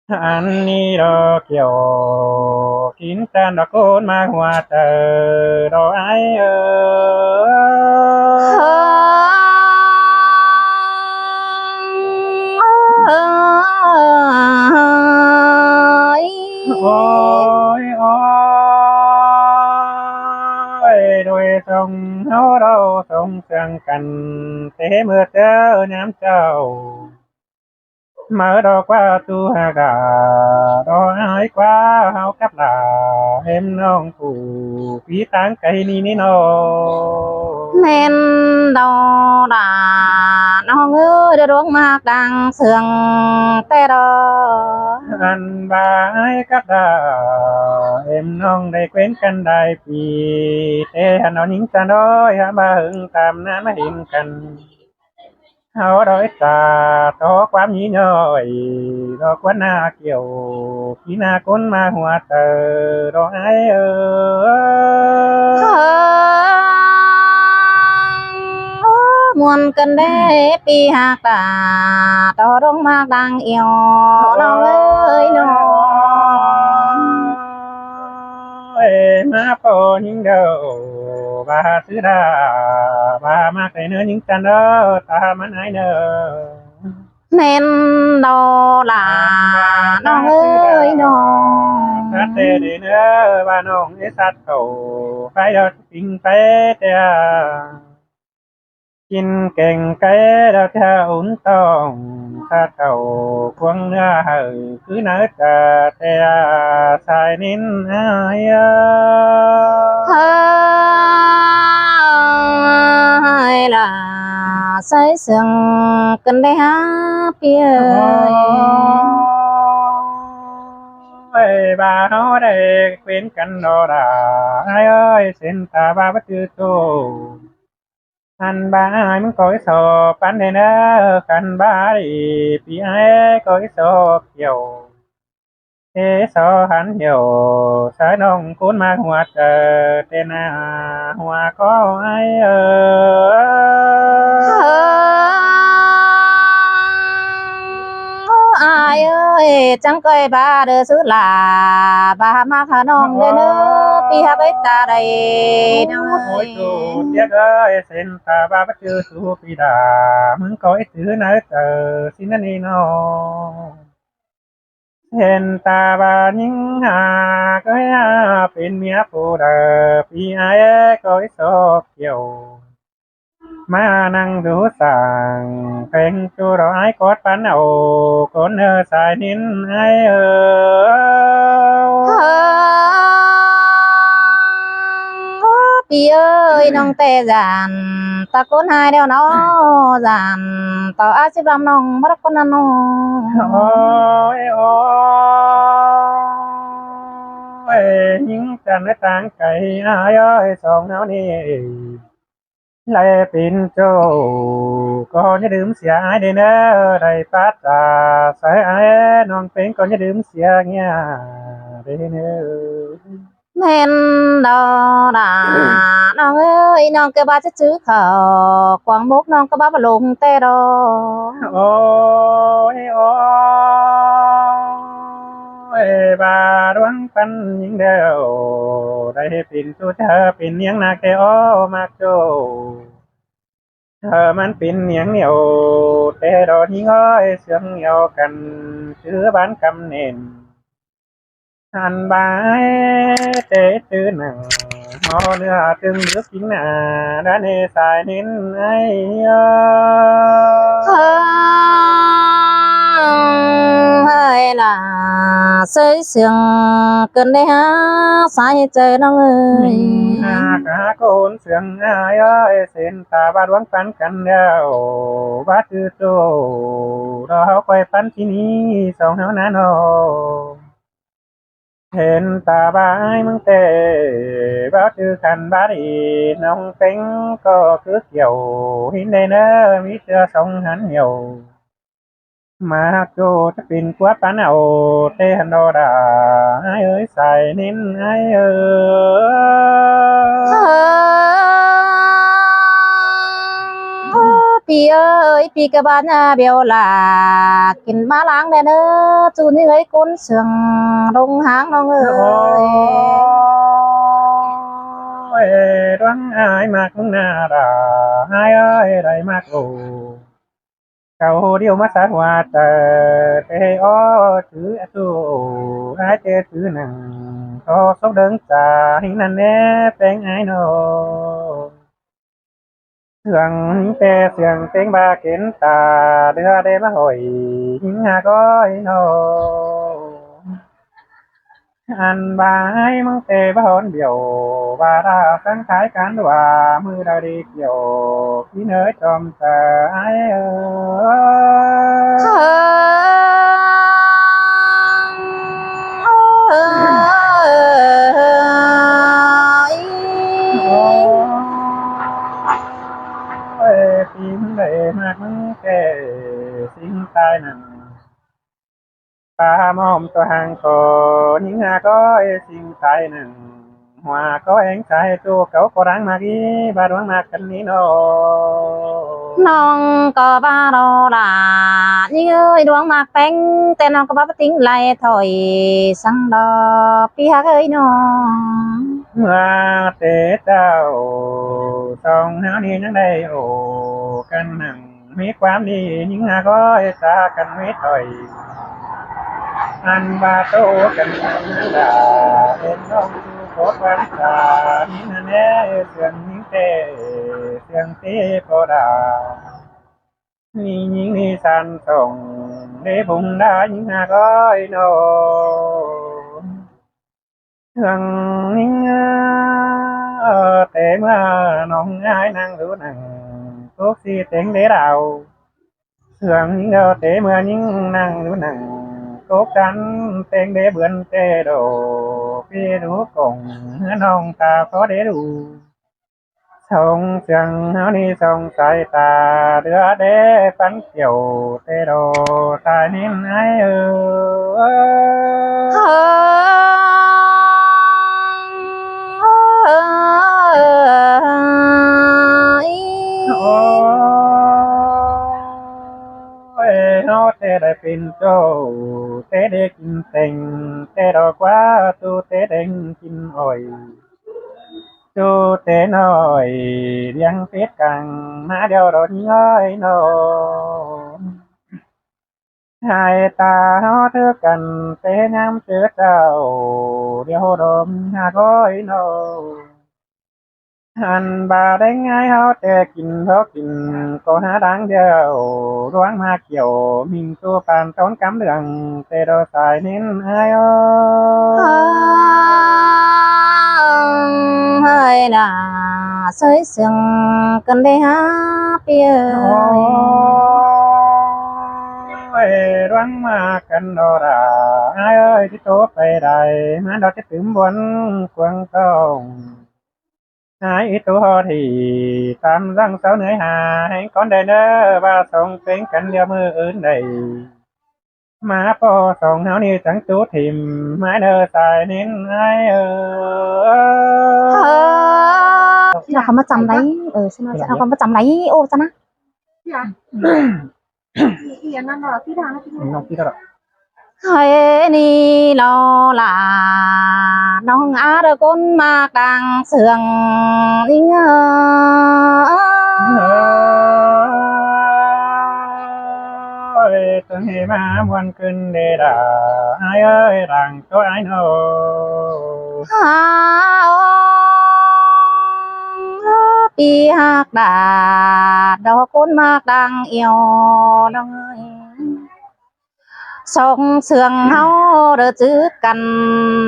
อันนี้ดอกเกี่ยวกินจันดอกโกนมาหัวเจอดอกไอเอเฮอ โอ้ยโอ้ยโดยทรงเราทรงเสื่องกันเตเมื่อเจอน้ำเจ้าmở đó qua tu hà gà đó ai qua hao cắp là em non phụ phí tán cây ni nó แม่นดอดาน้องเอ้ยได้ร้องมากดังเสียงแต่ดอ anh ba ai cắp là em non đây quên căn đại pì tê hà nó những ta nói hà ba hưng tam na nó hiện cành hao đói ta to quá nhí nhoi đó quá na kiểu khi na côn ma hoa tờ đó ai ơi เฮมวนกันได้ปีหากตาดอร้องมากดังเอียวน้องเอ้ยน้อง ơi má po những đâu bà xứ đà bà má cái nữa những chân đó ta má ai nữa แม่นดอลาน้องเอ้ยน้อง sát tê đi nữa bà nong ấy sát cầu phải đó kinh tế têกินเก่งไก่เราเท่าอุ่นต้องถ้าเท่าควงเนื้อหึคือเนื้อจะแต่สายนินอายเฮ้ยล่ะใส่เสียงกันได้ฮะเปีย ơi bà nó đây khuyến cắn đồ đà ai ơi xin ta ba bắt chư tô anh ba ai muốn coi sổ bán đây nữa khăn ba đi vì ai coi sổ kiểu thế sổ hắn hiểu sai nông cuốn ma hoa tên à hoa có ai ai ơi chẳng coi ba đưa xứ là ba má khả nông người nữa pi ha bấy ta đây ôi nơi tu tiếc ơi xin ta ba bắt chư tu pi đà muốn coi thứ nơi tờ xin anh đi nó เห็นตาบานยิงหาก็ยาเป็นเมียผู้เดอพี่ไอ้ก็ไอ้โซเกี่ยวมานั่งดูสั่งเป็นจูเราไอ้กอดปันเอาคนเออสายนินไอ้เอpi ơi nông tê giàn ta côn hai đeo nó giàn tao ai xếp làm nông bắt con ăn nó โอ้ยโอ้ยยิงจันในต่างไก่ไอ้เอ้ยสองแนวนี้ lại pin châu có nhớ đếm xia ai đây nữa đây phát ra sai ai non pin có nhớ đếm xia nghe đây nữa แม่นดอดาน้องเอ้ยน้องก็บ้าจะซื้อข้าวกวางมุกน้องก็บ้าบลงแต่ดอ ôi ôi bà đoán phân những điều đây pin tu thơ pin những nạc kêu mặc châu thơมันเป็นเนียงเหนียวแต่ดอกนี้ง้อยเสื่องเหนียวกันชื่อบ้านกำเนิน Anh bái tế tư nặng mò nữa từng bước chính nà đã nề xài nên ai ơi là xây sương cần đây ha sai trờiน้องเอ้ย mình hà cả côn sương ai ơi xin ta ba đoán phán căn đeo ba tư tô đó quay phán chi ní song háo ná nô เห็นตาบายมึงเตะบ้าคือคันบ้าดีน้องเป็งก็คือเกี่ยวหินในเนอมีเสื้อทรงหันเหี่ยวมาโจจะเป็นกวาดปันเอาเตหันโดดาไอ้เอ้ยใส่นิ้นไอ้เอ้ย ปี pi ơi pi cái bán biểu là kín má láng đèn ơ chú như ấy cún sườn đông háng đông ơi ôi đoán ai mặc na đà ai ơi đây mặc ủ cầu điều mắt sát hoa tờ thế ó chữ tu ai chê chữ nằng có sốc đơn trà hình năn nè tên ai nô thường tê thường tên ba kiến tà đưa đê mà hồi những hà gói nô anh ba ai mong tê ba hôn biểu và đã sáng thái cán đòa mưa đã đi kiểu khi nơi tròm tờ ai ơi phim lệ mạc mong kê xin tai nặng ta mong tôi hàng cổ những hà có xin tai nặng hòa có ánh trái tu cậu có đáng mà ghi ba đoán mà cần ní nô nong có ba đô là như ơi đoán mạc bánh tên nó có ba tính lại thôi sang đó pi hát ơi nó mà tế tao song háo đi những đây ồ căn nặng mấy quán đi những hà có ta cần mấy thời anh ba tô cần là bên nông có quán trà những nè sườn những tê sườn tê có đà những đi san sông để vùng đá những hà gói nô thường những tê mà nông ai năng lũ nằng thuốc si tiếng đế đào thường những tê mà những năng lũ nằng cố gắng tên để bươn tê đồ phía đủ cùng nông ta có để đủ sông sương áo đi sông sai ta đưa để phán kiểu tê đồ ta nên ai nó tê đại pin châu tê để kinh tình tê đồ quá tu tê đinh kinh ỏi tu tê nói riêng phết càng má đeo đột nhói nô hai ta nó thứ cần tê nhắm trước đầu đeo đồm hà gói nô anh bà đánh ai họ tê kinh thó kinh có há đáng đeo đoán mà kiểu mình tu phàn tốn cắm đường tê đồ xài nên ai hơi là sới sừng cần để há bia ơi đoán mà cần đồ ra ai ơiที่ตัวไปได้มาดอกจะถึงบนกวางตงaiตัวที่ตามรังเสาเหนื่อยหาให้ก่อนได้เนอว่าส่งเป็นกันเดียวมืออื่นได้มาพอส่งเฮานี่จังจูถิ่มไม้เด้อสายนิ้นไอ้เราเขามาจำได้ใช่ไหมเราเขามาจำได้โอ้จ้ะนะน้องพี่ก็ hơi ni lo là nông á rồi con mà càng sườn linh ơi từng hi mà muôn cơn đề đà ai ơi rằng cho ai nô pi hạc đà đó con mà đang yêu đông ơi sông sườn hao đỡ chữ cần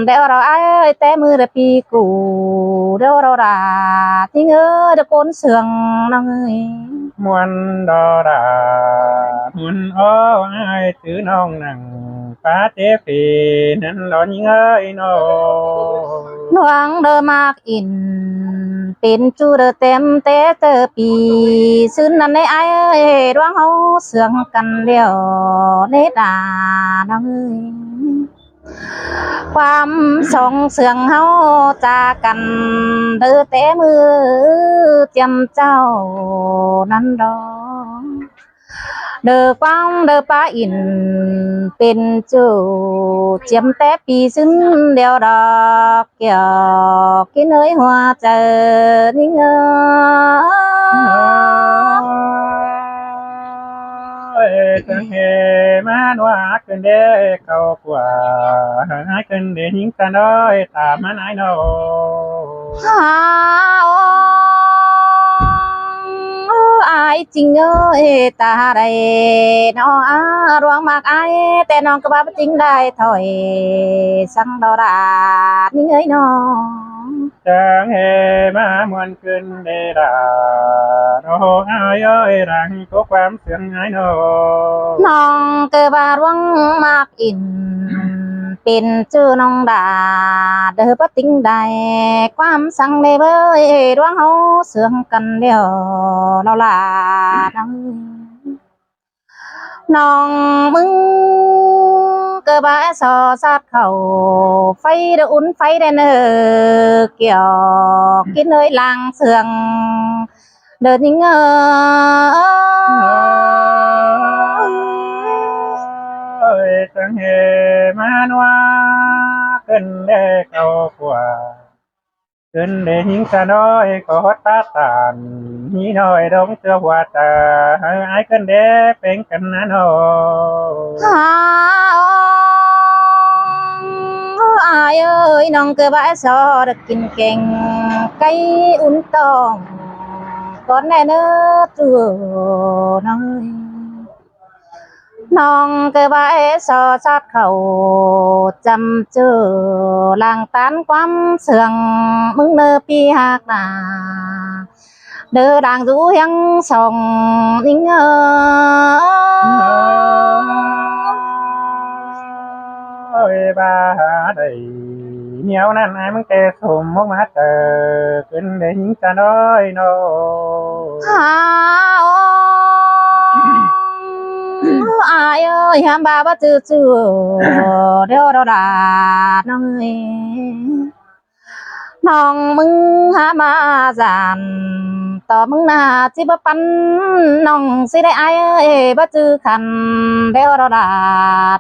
đeo rồi ai ơi té mưa đỡ pi cù đeo rồi là tiếng ơi đỡ con sườn đông ơi muôn đò đà muôn ô ai chữ nông nằng phá chế phì nên lo những ơi nô loang đỡ mạc inเป็นจูเดเต็มเตะเจอปีซื้อนั่นในไอ้เอ้ยร้องเฮาเสืองกันเดียวในดาน้องเอ้ย ความส่งเสียงเฮาจากกันเด้อแต่มือเจียมเจ้านั้นดอกเด้อฟังเด้อป้าอินเป็นจูเจียมแต่ปีซึ้งเดียวดอกเกี่ยวกินเอ้ยหัวใจนิ่งจังเฮมันว่าขึ้นเด้เขากว่าหายขึ้นเด้หิงกันน้อยตามมันไอ้น้อหาอายจริงเอ้ยตาใดน้องรวงมากอายแต่น้องก็ว่าจริงได้ถอยสังดอรานี่เอ้ยน้อง จังเฮมามวนขึ้นเด้ดาโอ้อายเอ้ยรังก็ความเสียงไอ้น้อน้องเกิดบาดวังมากอินเป็นชื่อน้องดาเด้อปะติงได้ความสังได้เบ้ยดวงเฮาเสื่องกันเดียวเราลาดังน้องมึงเกิดบาสอสัดเขาไฟเดอุ่นไฟได้เนอเกี่ยวกินเอ้ยลางเสื่องเดินยิงจังเฮมันว่าขึ้นเด้เขากว่าขึ้นเด้หิงกันน้อยก็ฮอดตาตานนี่น้อยดงเสื้อหัวตาไอ้ขึ้นเด้เป็นกันนะน้ออายเอ้ยน้องเกิดบ้านซอดกินเก่งไก่อุ่นตองก่อนแน่เนื้อตัวน้อยน้องเกิดบ้านซอซัดเขาจำเจอลางตานความเสื่องมึงเนื้อปีหักนาเด้อด่างรู้ยังส่องนิ่งบาได้เหนียวนั่นไอ้มึงแกสมมกมาเจอขึ้นเด้หิงกันน้อยน้ออายเอ้ยห้ามบาบ่จื้อเดี๋ยวเราด่าน้องเอ้ยน้องมึงหามาจานต่อมึงนาจิบปันน้องสิได้อายเอ้ยบ่จื้อคันเดี๋ยวเราด่า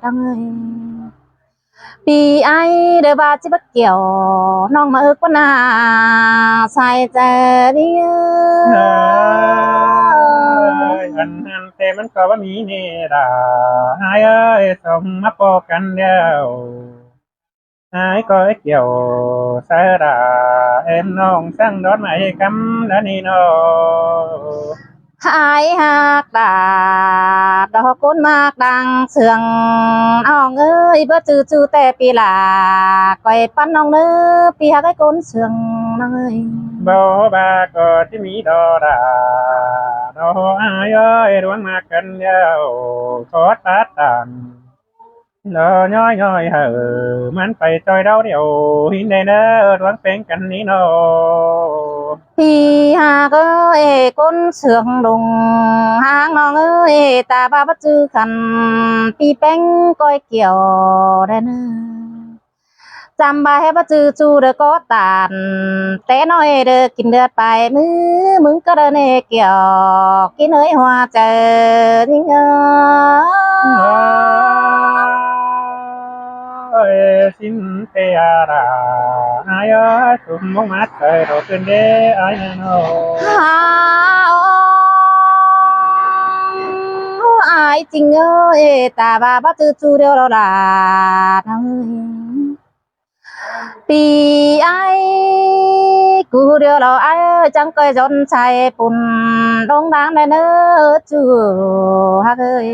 น้องเอ้ยปีไอเด้อบาจิบเกี่ยวน้องมาอึกปนาใส่ใจดิอันนั้นแต่มันก็ว่ามีเนดาหายเอ้ยสมมาปอกันเดียวหายก็เกี่ยวสาราเอ็มน้องสั่งดอนไม้กำแล้วนี่น้อหายหักดาดอกก้นมากดังเสืองน้องเอ้ยบ่จื้อแต่ปีลาก้อยปั้นน้องเนื้อปีหักไอ้ก้นเสืองน้องเอ้ยบ่บาก็ที่มีดอดาดออายเอ้ยดวงมากันเดียวขอตัดตันลย่อยเหอะมันไปจอยเดาเดียวหินในเนอดวงเป็นกันนี้น้อปีหักเอ้ยก้นเสืองดงหางน้องเอ้ยตาบ้าบ่จื้อคันปีแป้งก้อยเกี่ยวได้เนื้อจำใบให้บ่จื้อจูเด้อก็ตานแต่น้อยเด้อกินเดือดไปมึงก็เด้อเนเกี่ยวกินเอ้ยหัวใจนิ่งสินเตียราอายสุมมงมัดเคยโดดขึ้นเด้อายโนอายจริงเอ้ยตาบ้าบ่จื้อจูเดียวเราด่าน้องปีไอกูเดียวเราไอ้จังเคยจนใจปุ่นดงดังในเนื้อจูฮักเอ้ย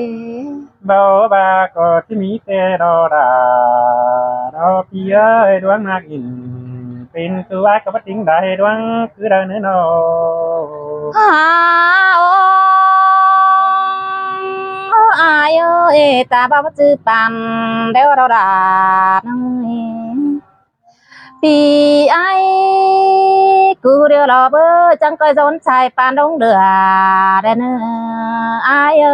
บ่บาก็ที่มีแต่ดอดาดอพี่เอ้ยดวงนักอินเป็นตัวก็บ่จริงได้ดวงคือได้เนื้อน้ออายเอ้ยตาบ้าบ่จื้อปันเดี๋ยวเราด่าน้องปีไอกูเดียวเราเบ้อจังเคยสนใจปานดงเดือได้เนื้ออายเอ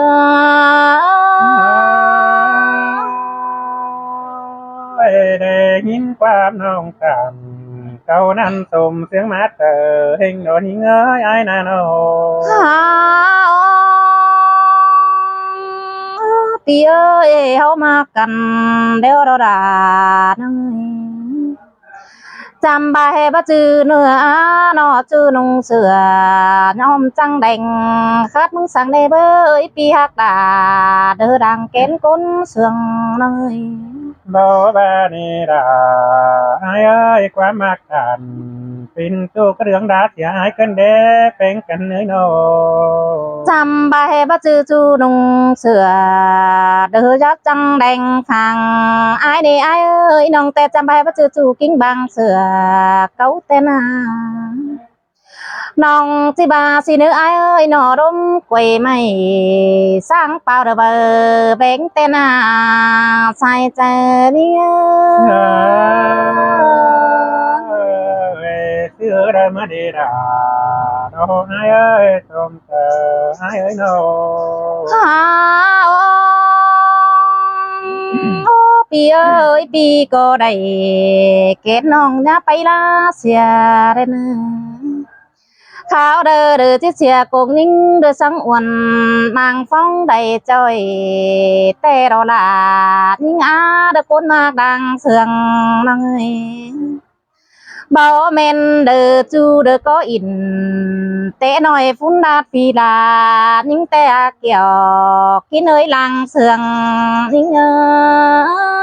้ ยได้ยินความน้องจำเก่านั้นสมเสียงมาเตอเฮงโดนหิงเอ้ยไอ้นาโน หาปีเอ้ยเฮามากันเดี๋ยวเราด่านังจำใบบ่จื้อเนื้อนอจื้อนุ่งเสือยอมจังแดงคัดมึงสั่งได้เบ้ยปีฮักดาเด้อดังเก้นก้นเสืองเนย บ่บานีดาไอ้เอ้ยความมักกันเป็นตัวกระเรื่องดาเสียหายกันเด้เป็นกันเนื้อโน จำใบบ่จื้อจูนุ่งเสือเด้อยักจังแดงฟังอ้ายนี่อ้ายเอ้ยน้องแต่จำใบบ่จื้อจูกิ้งบางเสือเก้าแต่นาน้องจิบาสิเนื้ออ้ายเอ้ยหนอร่มกวยไม่สร้างเปล่าเด้อเบอแบงแต่นาใส่ใจเนี่ย เสือดามาดีดาโนไอ้เอ้ยสมเตอไอ้เอ้ยโน หาโอ้ปีเอ้ยปีก็ได้เกตน้องอย่าไปลาเสียเด้อนะข้าวเด้อเด้อที่เสียกงนิ่งเด้อสังอวนนางฟ้องได้จ้อยแต่เราลานิ่งอาเด้อคนมากดังเสืองนังเอ้ยบ่แม่นเด้อจูเด้อก็อินแต่น้อยฟุ้นดาดปีลานิ่งแต่เกี่ยวกินเอ้ยลังเสืองนิ่งเอ้ย